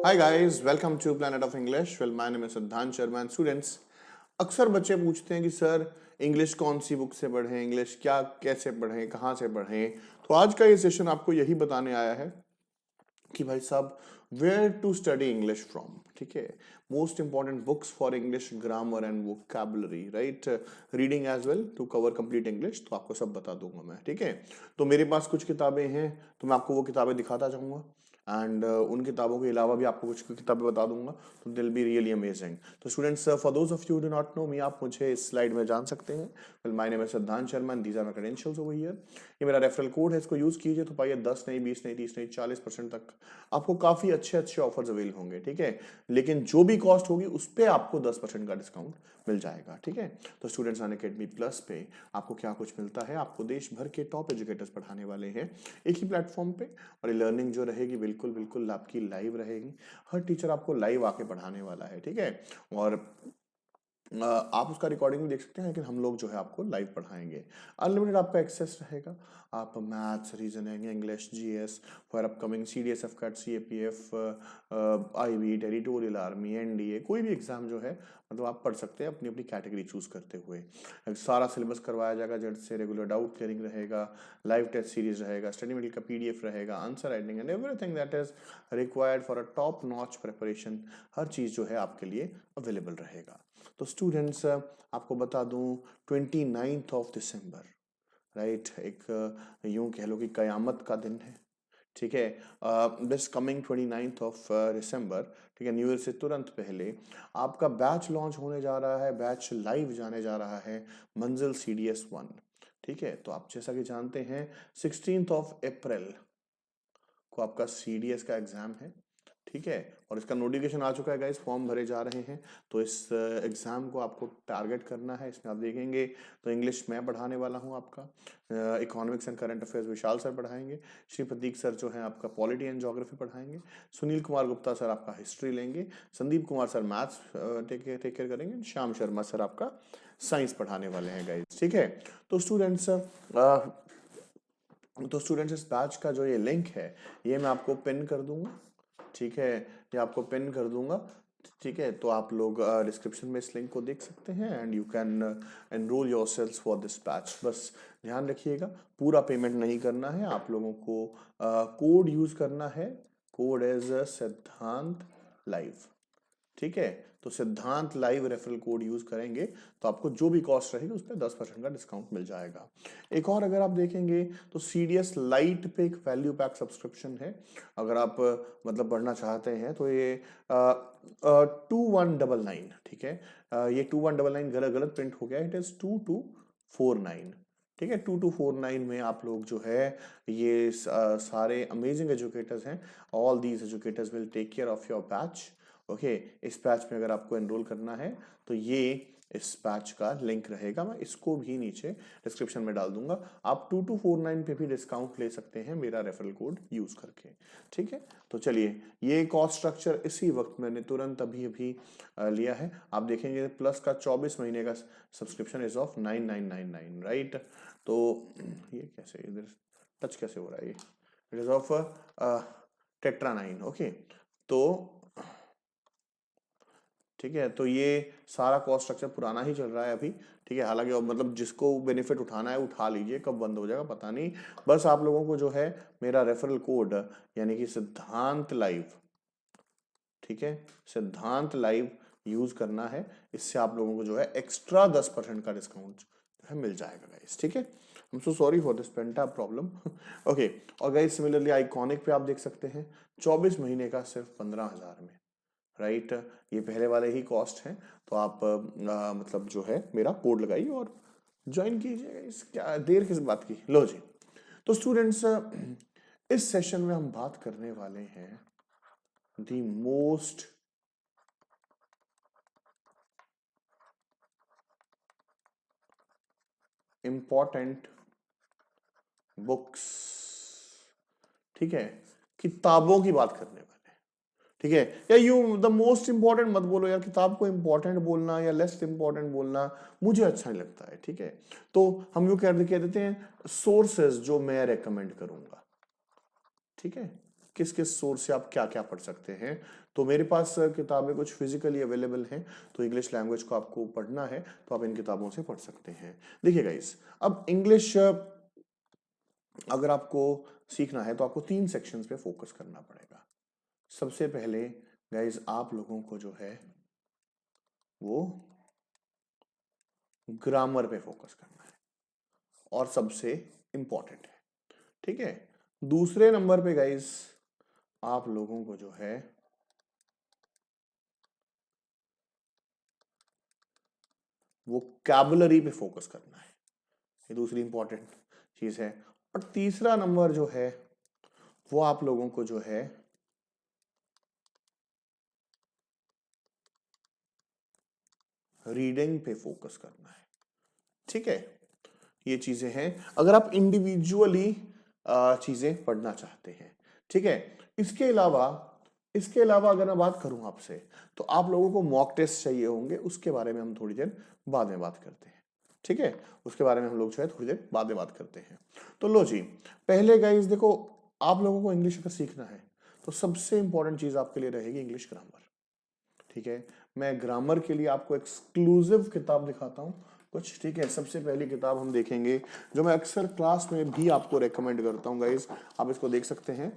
Hi guys, welcome to Planet of English. Well, my name is सिद्धांत Sharma and students. अक्सर बच्चे पूछते हैं कि सर इंग्लिश कौन सी बुक से पढ़ें, इंग्लिश क्या कैसे पढ़ें, कहाँ से पढ़ें। तो आज का ये सेशन आपको यही बताने आया है कि भाई साहब where to study English from. ठीक है, most important books for English grammar and vocabulary, right, reading as well to cover complete English. तो आपको सब बता दूंगा मैं। ठीक है, तो मेरे पास कुछ किताबें हैं, तो मैं आपको वो किताबें दिखाता जाऊंगा एंड उन किताबों के अलावा भी आपको कुछ किताबें बता दूंगा, तो दिल बी रियली अमेजिंग। तो students, for those of you do not know me, आप मुझे इस स्लाइड में जान सकते हैं। Well, my name is Siddhant Sharma and these are my credentials over here. ये मेरा रेफरल कोड है, इसको यूज कीजिए तो पाइए 10 नहीं, 20 नहीं, 30 नहीं, 40% तक आपको काफी अच्छे अच्छे ऑफर्स अवेल होंगे। ठीक है, लेकिन जो भी कॉस्ट होगी उस पर आपको 10% का डिस्काउंट मिल जाएगा। ठीक है, तो स्टूडेंट्स अनअकैडमी प्लस पे आपको क्या कुछ मिलता है, आपको देश भर के टॉप एजुकेटर्स पढ़ाने वाले हैं एक ही प्लेटफॉर्म पे। और ये लर्निंग जो रहेगी बिल्कुल बिल्कुल आपकी लाइव रहेगी। हर टीचर आपको लाइव आके पढ़ाने वाला है। ठीक है, और आप उसका रिकॉर्डिंग भी देख सकते हैं, लेकिन हम लोग जो है आपको लाइव पढ़ाएंगे। अनलिमिटेड आपका एक्सेस रहेगा। आप maths, reasoning, English, GS for upcoming CDS AFCAT, CAPF, IB, territorial army, NDA, कोई भी एग्जाम जो है मतलब आप पढ़ सकते हैं अपनी अपनी कैटेगरी चूज करते हुए। सारा सिलेबस करवाया जाएगा जेड से, रेगुलर डाउट क्लियरिंग रहेगा, लाइव टेस्ट सीरीज रहेगा, स्टडी मटेरियल का पीडीएफ रहेगा, answer writing and everything that is required for a top notch preparation. हर चीज जो है आपके लिए अवेलेबल रहेगा। तो स्टूडेंट्स, आपको बता दूं 29th ऑफ दिसंबर, राइट, एक यूं कह लो कि कयामत का दिन है। ठीक है, this coming 29th of December, ठीक है, न्यू ईयर से तुरंत पहले आपका बैच लॉन्च होने जा रहा है, बैच लाइव जाने जा रहा है, मंजिल CDS 1। ठीक है, तो आप जैसा कि जानते हैं 16th ऑफ अप्रैल को आपका CDS का एग्जाम है। ठीक है, और इसका नोटिफिकेशन आ चुका है गाइस, फॉर्म भरे जा रहे हैं। तो इस एग्जाम को आपको टारगेट करना है। इसमें आप देखेंगे तो इंग्लिश मैं पढ़ाने वाला हूं आपका, economics and current affairs Vishal sir पढ़ाएंगे, श्री प्रतीक सर जो है आपका पॉलिटी एंड ज्योग्राफी पढ़ाएंगे, सुनील कुमार गुप्ता सर आपका हिस्ट्री लेंगे, Sandeep Kumar sir maths take care करेंगे, श्याम शर्मा सर आपका साइंस पढ़ाने वाले हैं गाइस। ठीक है, तो स्टूडेंट्स, इस बैच का जो ये लिंक है ये मैं आपको पिन कर दूंगा। ठीक है, ये आपको पिन कर दूंगा। ठीक है, तो आप लोग डिस्क्रिप्शन में इस लिंक को देख सकते हैं and you can enrol yourselves for this batch. बस ध्यान रखिएगा, पूरा पेमेंट नहीं करना है, आप लोगों को कोड यूज करना है। कोड इज सिद्धांत लाइव। ठीक है, तो सिद्धांत लाइव रेफरल कोड यूज करेंगे तो आपको जो भी कॉस्ट रहेगी उस पर 10% का डिस्काउंट मिल जाएगा। एक और अगर आप देखेंगे तो CDS लाइट पे एक वैल्यू पैक सब्सक्रिप्शन है। अगर आप मतलब बढ़ना चाहते हैं तो ये 2199, ठीक है, ये 2199 गलत गलत प्रिंट हो गया, इट इज 2249। ठीक है, 2249 में आप लोग जो है ये सारे अमेजिंग एजुकेटर्स हैं। All these educators will take care of your batch. Okay, इस बैच में अगर आपको एनरोल करना है तो ये इस बैच का लिंक रहेगा, मैं इसको भी नीचे डिस्क्रिप्शन में डाल दूंगा। आप 2249 पे भी डिस्काउंट ले सकते हैं मेरा रेफरल कोड यूज करके। ठीक है, तो चलिए, ये कॉस्ट स्ट्रक्चर इसी वक्त मैंने तुरंत अभी अभी लिया है। आप देखेंगे प्लस का 24 महीने का सब्सक्रिप्शन इज ऑफ 9999, राइट। तो ये कैसे इधर टच कैसे हो रहा है, ये it is of tetra 9। Okay, तो ठीक है, तो ये सारा कॉस्ट स्ट्रक्चर पुराना ही चल रहा है अभी। ठीक है, हालांकि मतलब जिसको बेनिफिट उठाना है उठा लीजिए, कब बंद हो जाएगा पता नहीं। बस आप लोगों को जो है मेरा रेफरल कोड यानी कि सिद्धांत लाइव, ठीक है, सिद्धांत लाइव यूज करना है। इससे आप लोगों को जो है एक्स्ट्रा 10% का डिस्काउंट जो है मिल जाएगा गाइस। ठीक है, I am so sorry for this penta problem. Okay, और गाइस सिमिलरली आइकॉनिक पे आप देख सकते हैं 24 महीने का सिर्फ 15,000 में, राइट। ये पहले वाले ही कॉस्ट हैं, तो आप मतलब जो है मेरा कोड लगाइए और ज्वाइन कीजिएगा। इस क्या देर किस बात की, लो जी। तो स्टूडेंट्स, इस सेशन में हम बात करने वाले हैं द मोस्ट इंपॉर्टेंट बुक्स, ठीक है, किताबों की बात करने वाले हैं। ठीक है, या यू द मोस्ट इंपॉर्टेंट मत बोलो यार, किताब को इंपॉर्टेंट बोलना या लेस इंपॉर्टेंट बोलना मुझे अच्छा नहीं लगता है। ठीक है, तो हम यूं कह देते हैं सोर्सेज जो मैं रेकमेंड करूंगा। ठीक है, किस किस सोर्स से आप क्या क्या पढ़ सकते हैं। तो मेरे पास किताबें कुछ फिजिकली अवेलेबल हैं, तो इंग्लिश लैंग्वेज को आपको पढ़ना है तो आप इन किताबों से पढ़ सकते हैं। देखिए गाइस, अब इंग्लिश अगर आपको सीखना है तो आपको 3 सेक्शंस पे फोकस करना पड़ेगा। सबसे पहले गाइस आप लोगों को जो है वो ग्रामर पे फोकस करना है और सबसे इंपॉर्टेंट है, ठीक है। दूसरे नंबर पे गाइस आप लोगों को जो है वोकैबुलरी पे फोकस करना है, ये दूसरी इंपॉर्टेंट चीज है। और तीसरा नंबर जो है वो आप लोगों को जो है रीडिंग पे फोकस करना है, ठीक है। ये चीजें हैं अगर आप इंडिविजुअली चीजें पढ़ना चाहते हैं, ठीक है। इसके अलावा अगर मैं बात करूं आपसे तो आप लोगों को मॉक टेस्ट चाहिए होंगे, उसके बारे में हम थोड़ी देर बाद में बात करते हैं, ठीक है। उसके बारे में हम लोग जो है थोड़ी देर बाद में बात करते हैं। तो लो जी, पहले गाइस देखो, आप लोगों को इंग्लिश अगर सीखना है तो सबसे इंपॉर्टेंट चीज आपके लिए रहेगी इंग्लिश ग्रामर, ठीक है। मैं ग्रामर के लिए आपको एक्सक्लूसिव किताब दिखाता हूं कुछ, ठीक है। सबसे पहली किताब हम देखेंगे जो मैं अक्सर क्लास में भी आपको रेकमेंड करता हूं गाइस, आप इसको देख सकते हैं।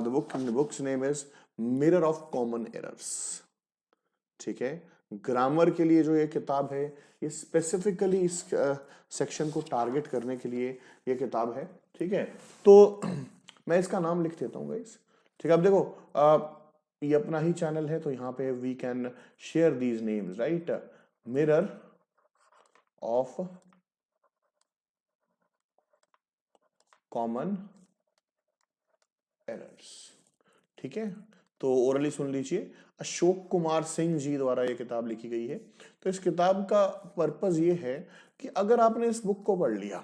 The books name is mirror of common errors, ठीक है। ग्रामर के लिए जो ये किताब है ये स्पेसिफिकली इस सेक्शन को टारगेट करने के लिए ये किताब है, ठीक है। तो मैं इसका नाम लिख देता हूँ गाइस, ठीक है। अब देखो ये अपना ही चैनल है तो यहाँ पे we can share these names, right. Mirror of common errors, ठीक है। तो ओरली सुन लीजिए, अशोक कुमार सिंह जी द्वारा ये किताब लिखी गई है। तो इस किताब का पर्पस ये है कि अगर आपने इस बुक को पढ़ लिया,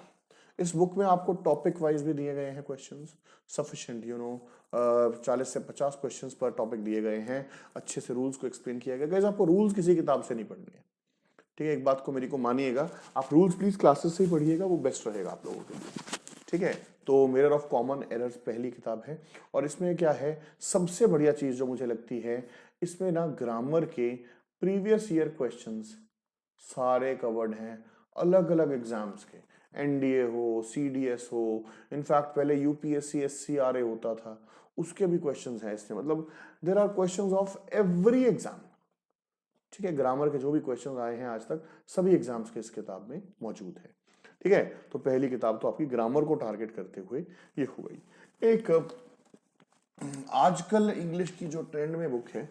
इस बुक में आपको टॉपिक वाइज भी दिए गए हैं क्वेश्चंस, सफिशिएंट 40 से 50 क्वेश्चंस पर टॉपिक दिए गए हैं, अच्छे से रूल्स को एक्सप्लेन किया गया। गाइस आपको रूल्स किसी किताब से नहीं पढ़ने हैं, ठीक है। एक बात को मेरी को मानिएगा, आप रूल्स प्लीज क्लासेस से ही पढ़िएगा, वो बेस्ट रहेगा आप लोगों के लिए, ठीक है। तो मिरर ऑफ कॉमन एरर्स पहली किताब है और इसमें क्या है, सबसे बढ़िया चीज जो मुझे लगती है, इसमें ना ग्रामर के प्रीवियस ईयर क्वेश्चंस सारे कवर्ड हैं, अलग अलग एग्जाम्स के, एनडीए हो, सीडीएस हो, इनफैक्ट पहले यूपीएससी एससीआरए होता था, उसके भी क्वेश्चंस हैं इसमें। मतलब there are questions of every exam, ठीक है। ग्रामर के जो भी क्वेश्चंस आए हैं आज तक सभी एग्जाम्स के इस किताब में मौजूद है, ठीक है। तो पहली किताब तो आपकी ग्रामर को टारगेट करते हुए ये हो गई। एक आजकल इंग्लिश की जो ट्रेंड में बुक है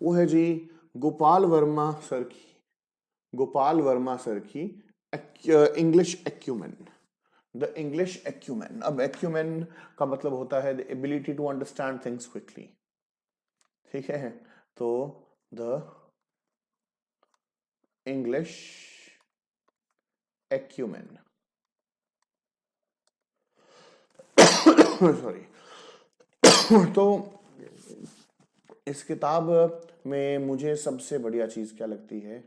वो है जी गोपाल वर्मा सर की English acumen, the English acumen. अब एक्यूमेन का मतलब होता है the ability to understand things quickly, ठीक है। तो द इंग्लिश एक्यूमेन सॉरी तो इस किताब में मुझे सबसे बढ़िया चीज क्या लगती है,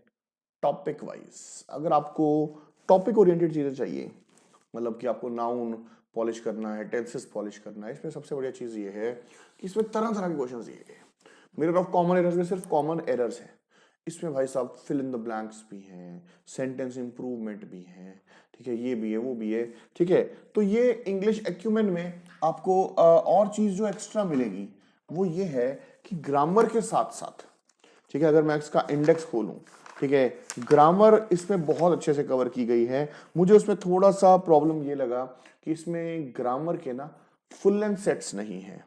टॉपिक वाइज अगर आपको टॉपिक ओरिएंटेड चीजें चाहिए, मतलब कि आपको नाउन पॉलिश करना है, टेंसेस पॉलिश करना है, इसमें सबसे बढ़िया चीज ये है कि इसमें तरह तरह के क्वेश्चन दिए गए। मिरर ऑफ कॉमन एरर्स में सिर्फ कॉमन एरर्स है, इसमें भाई साहब फिल इन द ब्लैंक्स भी हैं, सेंटेंस इंप्रूवमेंट भी है, ठीक है। ये भी है, वो भी है, ठीक है। तो ये इंग्लिश एक्यूमेन में आपको और चीज जो एक्स्ट्रा मिलेगी वो ये है कि ग्रामर के साथ साथ, ठीक है, अगर मैं इसका इंडेक्स खोलूं, ठीक है, ग्रामर इसमें बहुत अच्छे से कवर की गई है। मुझे उसमें थोड़ा सा प्रॉब्लम ये लगा कि इसमें ग्रामर के ना फुल लेंथ सेट्स नहीं है।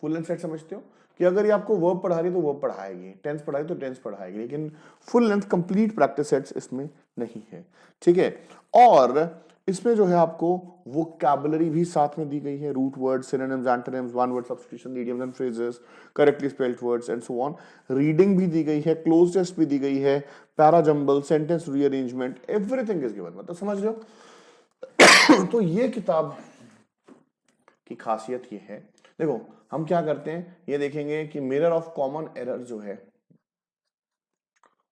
फुल लेंथ सेट समझते हो कि अगर ये आपको वर्ब पढ़ा रही तो वर्ब पढ़ाएगी, टेंस पढ़ाई तो टेंस पढ़ाएगी, लेकिन full length complete practice sets इसमें नहीं है, ठीक है। और इसमें जो है आपको वोकैबुलरी भी साथ में दी गई है, root words, synonyms, antonyms, one word substitution, idioms and phrases, correctly spelled words and so on. Reading भी दी गई है, क्लोज टेस्ट भी दी गई है, para jumble, sentence rearrangement, everything is given, मतलब समझ रहे हो। तो ये किताब की खासियत ये है, देखो हम क्या करते हैं ये देखेंगे कि मिरर ऑफ कॉमन एरर जो है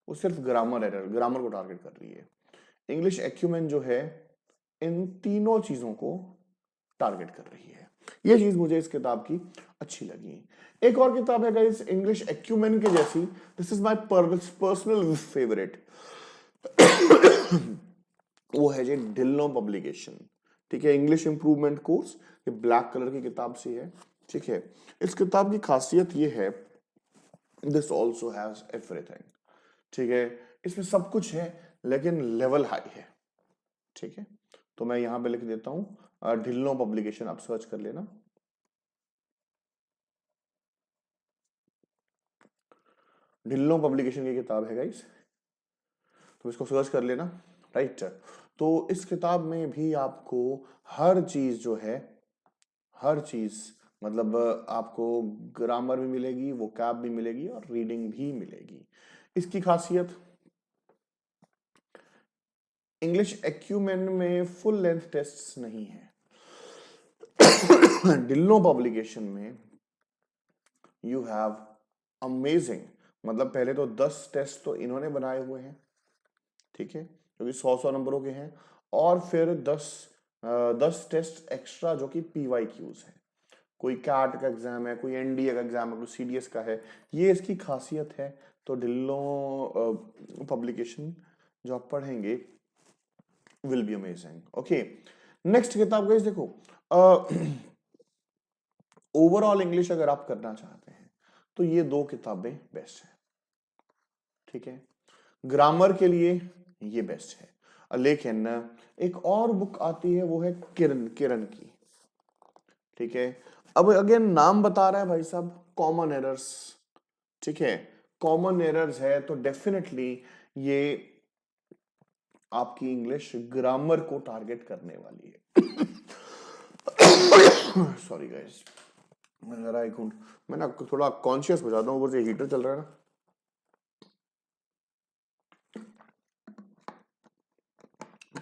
वो सिर्फ ग्रामर को टारगेट कर रही है। इंग्लिश एक्यूमेन जो है इन तीनों चीजों को टारगेट कर रही है। ये चीज मुझे इस किताब की अच्छी लगी। एक और किताब है गाइस इंग्लिश एक्यूमेन के जैसी, this is my personal favourite, वो है जी ढिल्लों पब्लिकेशन। ठीक है, इंग्लिश इंप्रूवमेंट कोर्स, ये ब्लैक कलर की किताब सी है। ठीक है, इस किताब की खासियत ये है, दिस ऑल्सो हैज एवरीथिंग। ठीक है, इसमें सब कुछ है लेकिन लेवल हाई है। ठीक है, तो मैं यहां पे लिख देता हूं ढिल्लों पब्लिकेशन, आप सर्च कर लेना। ढिल्लों पब्लिकेशन की किताब है गाइस, तो इसको सर्च कर लेना। राइट, तो इस किताब में भी आपको हर चीज जो है, हर चीज मतलब आपको ग्रामर भी मिलेगी, वोकैब भी मिलेगी और रीडिंग भी मिलेगी। इसकी खासियत, इंग्लिश एक्यूमेन में फुल लेंथ टेस्ट नहीं है, डिल्लो पब्लिकेशन में यू हैव अमेजिंग, मतलब पहले तो 10 टेस्ट तो इन्होंने बनाए हुए हैं। ठीक है, जो कि 100 नंबरों के हैं, और फिर 10 टेस्ट एक्स्ट्रा जो कि PYQs है। कोई कैट का एग्जाम है, कोई NDA का एग्जाम है, कोई CDS का है, ये इसकी खासियत है। तो ढिल्लो पब्लिकेशन जो आप पढ़ेंगे will be amazing. Okay, next किताब गाइस देखो, ओवरऑल इंग्लिश अगर आप करना चाहते हैं तो ये दो किताबें बेस्ट है। ठीक है, ग्रामर के लिए ये बेस्ट है, लेकिन एक और बुक आती है, वो है किरण किरण की। ठीक है, अब अगेन नाम बता रहा है भाई साहब, कॉमन एरर्स। ठीक है, कॉमन एरर्स है तो डेफिनेटली ये आपकी इंग्लिश ग्रामर को टारगेट करने वाली है। सॉरी गाइस, जरा एक मिनट, मैं ना थोड़ा कॉन्शियस हो जाता हूँ, ऊपर से हीटर चल रहा है ना।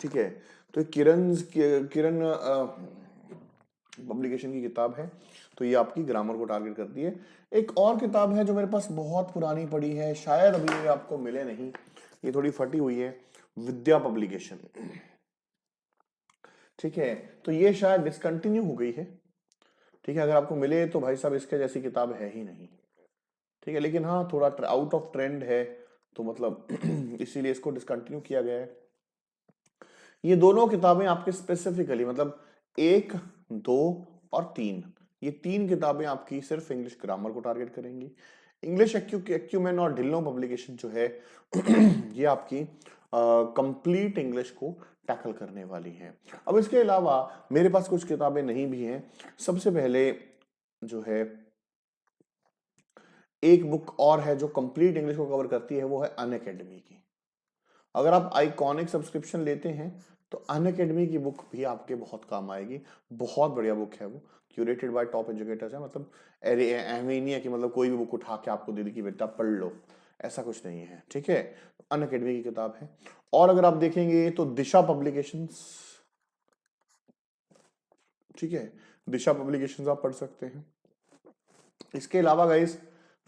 ठीक है, तो किरण पब्लिकेशन की किताब है, तो ये आपकी ग्रामर को टारगेट करती है। एक और किताब है जो मेरे पास बहुत पुरानी पड़ी है, शायद अभी ये आपको मिले नहीं, ये थोड़ी फटी हुई है, विद्या पब्लिकेशन। ठीक है, तो ये शायद डिसकंटिन्यू हो गई है। ठीक है, अगर आपको मिले तो भाई साहब इसके जैसी किताब है ही नहीं। ठीक है, लेकिन हाँ थोड़ा आउट ऑफ ट्रेंड है, तो मतलब इसीलिए इसको डिसकंटिन्यू किया गया है। ये दोनों किताबें आपके स्पेसिफिकली मतलब 1, 2 और 3, ये 3 किताबें आपकी सिर्फ इंग्लिश ग्रामर को टारगेट करेंगी। इंग्लिश एक्यूमेन और ढिल्लों पब्लिकेशन जो है ये आपकी कंप्लीट इंग्लिश को टैकल करने वाली हैं। अब इसके अलावा मेरे पास कुछ किताबें नहीं भी हैं। सबसे पहले जो है एक बुक और है जो कंप्लीट इंग्लिश को कवर करती है, वो है अनअकैडमी की। अगर आप आइकॉनिक सब्सक्रिप्शन लेते हैं तो अनअकैडमी की बुक भी आपके बहुत काम आएगी। बहुत बढ़िया बुक है वो, क्यूरेटेड बाय टॉप एजुकेटर्स है। मतलब एहमे नहीं है कि मतलब कोई भी बुक उठा के आपको दे दी कि बेटा पढ़ लो, ऐसा कुछ नहीं है। ठीक है, अनअकैडमी की किताब है। और अगर आप देखेंगे तो दिशा पब्लिकेशंस, ठीक है, दिशा पब्लिकेशंस आप पढ़ सकते हैं। इसके अलावा गाइस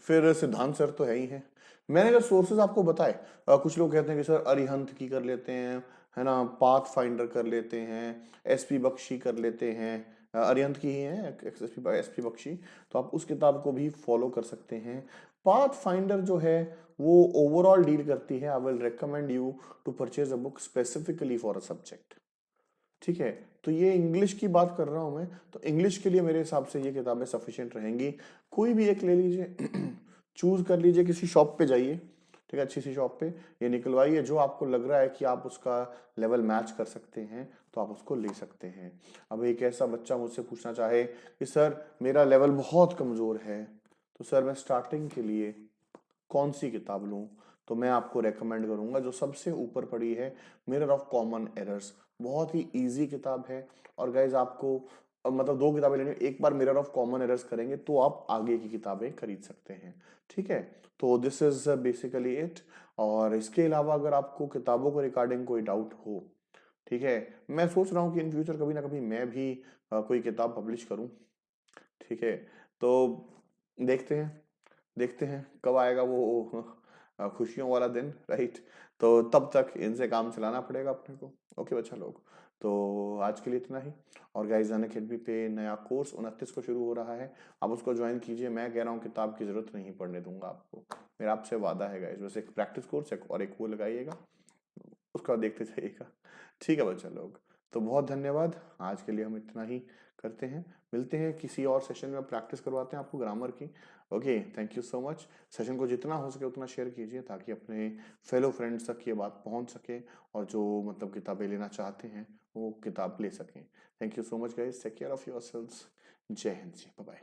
फिर सिद्धांत सर तो है ही है। मैंने जो सोर्सेज आपको बताए, कुछ लोग कहते हैं कि सर अरिहंत की कर लेते हैं, है ना, पाथ फाइंडर कर लेते हैं, SP बख्शी कर लेते हैं, अरिहंत की ही है SP बख्शी, तो आप उस किताब को भी फॉलो कर सकते हैं। पाथ फाइंडर जो है वो ओवरऑल डील करती है, I will recommend you to purchase a book specifically for a subject. ठीक है, तो ये इंग्लिश की बात कर रहा हूं मैं, तो इंग्लिश के लिए मेरे हिसाब से ये किताबें सफिशिएंट रहेंगी। कोई भी एक ले लीजिए, चूज कर लीजिए, किसी शॉप पे जाइए, ठीक है, अच्छी सी शॉप पे ये निकलवाइए, जो आपको लग रहा है कि आप उसका लेवल मैच कर सकते हैं तो आप उसको ले सकते हैं। अब एक ऐसा बच्चा मुझसे पूछना चाहे कि सर मेरा लेवल बहुत कमजोर है, तो सर मैं स्टार्टिंग के लिए कौन सी किताब लूं, तो मैं आपको रेकमेंड करूंगा जो सबसे ऊपर पड़ी है, मिरर ऑफ कॉमन एरर्स। बहुत ही इजी किताब है, और गाइज आपको मतलब 2 किताबें लेनी, एक बार मिरर ऑफ कॉमन एरर्स करेंगे तो आप आगे की किताबें खरीद सकते हैं। ठीक है, तो दिस इज बेसिकली इट। और इसके अलावा अगर आपको किताबों को रिगार्डिंग कोई डाउट हो, ठीक है, मैं सोच रहा हूँ कि इन फ्यूचर कभी ना कभी मैं भी कोई किताब पब्लिश करूँ। ठीक है, तो देखते हैं, देखते हैं कब आएगा वो खुशियों वाला दिन, राइट। तो तब तक इनसे काम चलाना पड़ेगा अपने को। ओके बच्चा लोग, तो आज के लिए इतना ही। और गाइस अनअकैडमी पे नया कोर्स 29 को शुरू हो रहा है, आप उसको ज्वाइन कीजिए। मैं कह रहा हूँ किताब की जरूरत नहीं पड़ने दूंगा आपको, मेरा आपसे वादा है गाइस। बस एक प्रैक्टिस कोर्स है और एक वो लगाइएगा, उसका देखते जाइएगा। ठीक है बच्चा लोग, तो बहुत धन्यवाद। आज के लिए हम इतना ही करते हैं, मिलते हैं किसी और सेशन में, प्रैक्टिस करवाते हैं आपको ग्रामर की। Okay, thank you so much. Session को जितना हो सके उतना शेयर कीजिए ताकि अपने फेलो फ्रेंड्स तक ये बात पहुंच सके, और जो मतलब किताबें लेना चाहते हैं वो किताब ले सकें। Thank you so much guys, take care of yourselves. जय हिंद जी, बाय बाय।